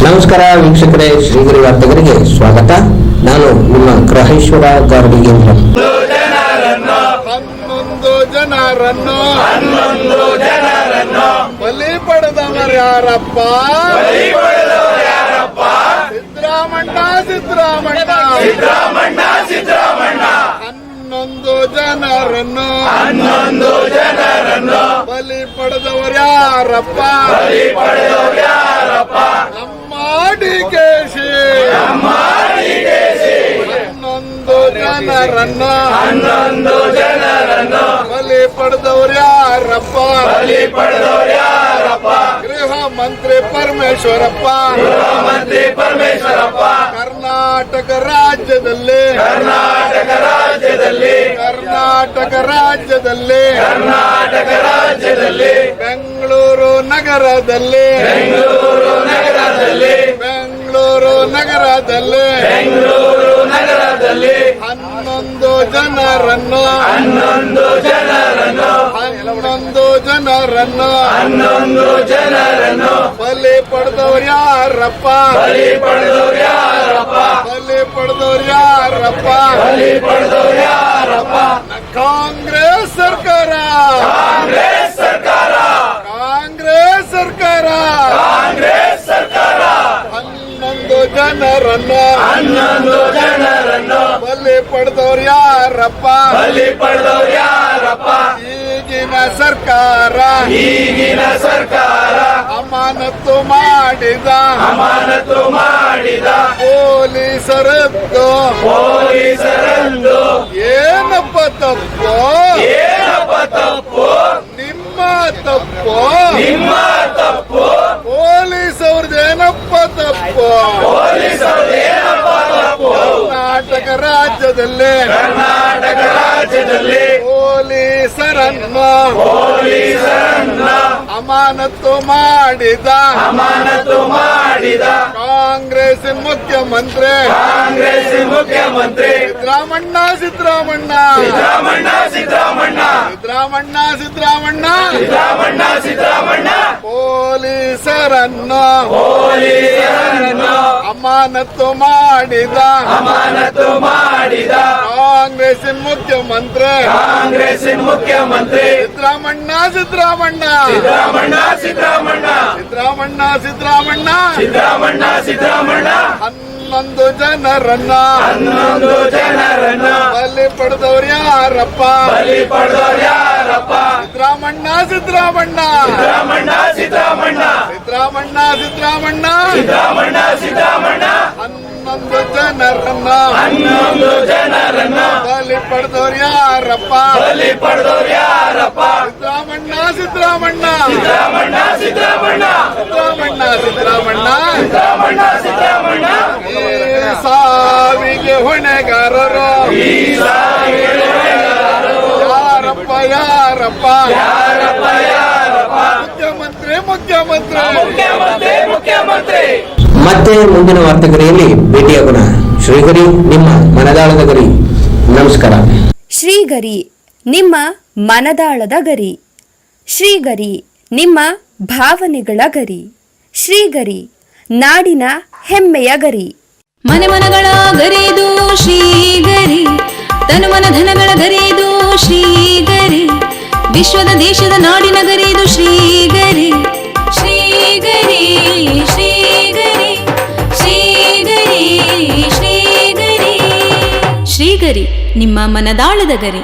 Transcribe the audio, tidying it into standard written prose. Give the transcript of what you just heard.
ನಮಸ್ಕಾರ ವೀಕ್ಷಕರೇ, ಶ್ರೀಗಿರಿ ವಾರ್ತೆಗರಿಗೆ ಸ್ವಾಗತ. ನಾನು ನಿಮ್ಮ ಗ್ರಹೇಶ್ವರ ಗಾರ್ಡಿಗೇಂದ್ರ. 11 ಜನರನ್ನು ಬಲಿ ಪಡೆದವರ್ಯಾರಪ್ಪ? ಸಿದ್ದರಾಮಣ್ಣ 11 ಜನರನ್ನು ಬಲಿ ಪಡೆದವರ್ಯಾರಪ್ಪ? ನಮ್ಮ ಡಿಕೆಶಿ 11 ಜನರನ್ನು ಬಲಿ ಪಡೆದವರ್ಯಾರಪ್ಪ? ಗೃಹ ಮಂತ್ರಿ ಪರಮೇಶ್ವರಪ್ಪ. ಕರ್ನಾಟಕ ರಾಜ್ಯದಲ್ಲಿ ಬೆಂಗಳೂರು ನಗರದಲ್ಲಿ 11 ಜನರನ್ನು ಬಲಿ ಪಡೆದವರ್ಯಾರಪ್ಪ? ಕಾಂಗ್ರೆಸ್ ಸರ್ಕಾರ 11 ಜನರನ್ನು ಬಲಿ ಪಡೆದವರ್ಯಾರಪ್ಪ? ಈಗಿನ ಸರ್ಕಾರ ಅಮಾನತು ಮಾಡಿದ ಪೊಲೀಸರದ್ದು ಏನಪ್ಪ ತಪ್ಪು? ನಿಮ್ಮ ತಪ್ಪು. ಪೊಲೀಸವ್ರದ್ದೇನಪ್ಪ ತಪ್ಪು? ಕರ್ನಾಟಕ ರಾಜ್ಯದಲ್ಲಿ ಪೊಲೀಸರನ್ನು ಅಮಾನತು ಮಾಡಿದ ಕಾಂಗ್ರೆಸ್ಸಿನ ಮುಖ್ಯಮಂತ್ರಿ ಸಿದ್ದರಾಮಣ್ಣ 11 ಪೊಲೀಸರನ್ನು ಅಮಾನತು ಮಾಡಿದ ಕಾಂಗ್ರೆಸ್ಸಿನ ಮುಖ್ಯಮಂತ್ರಿ ಸಿದ್ದರಾಮಣ್ಣ 11 ಜನರನ್ನು ಬಲಿ ಪಡೆದವರ್ಯಾರಪ್ಪ? ಸಿದ್ದರಾಮಣ್ಣ 11 ಜನರನ್ನು ಬಲಿ ಪಡೆದವರ್ಯಾರಪ್ಪ? ಸಿದ್ದರಾಮಣ್ಣ ಈ ಸಾವಿಗೆ ಹೊಣೆಗಾರರು ಯಾರಪ್ಪ? ಮುಖ್ಯಮಂತ್ರಿ. ಮತ್ತೆ ಮುಂದಿನ ವಾರ್ತೆಗರಿಯಲ್ಲಿ ಭೇಟಿಯಾಗೋಣ. ಶ್ರೀಗರಿ, ನಿಮ್ಮ ಮನದಾಳದ ಗರಿ. ನಮಸ್ಕಾರ. ಶ್ರೀಗರಿ, ನಿಮ್ಮ ಮನದಾಳದ ಗರಿ. ಶ್ರೀಗರಿ, ನಿಮ್ಮ ಭಾವನೆಗಳ ಗರಿ. ಶ್ರೀಗರಿ, ನಾಡಿನ ಹೆಮ್ಮೆಯ ಗರಿ. ಮನಗಳ ಗರಿದು ಶ್ರೀಗರಿ, ತನುಮನ ಧನಗಳ ಗರಿದು ಶ್ರೀಗರಿ, ವಿಶ್ವದ ದೇಶದ ನಾಡಿನ ಗರಿದು ಶ್ರೀಗರಿ. ಶ್ರೀಗರಿ ಶ್ರೀಗರಿ ಶ್ರೀಗರಿ ಶ್ರೀಗರಿ ಶ್ರೀಗರಿ, ನಿಮ್ಮ ಮನದಾಳದ ಗರಿ.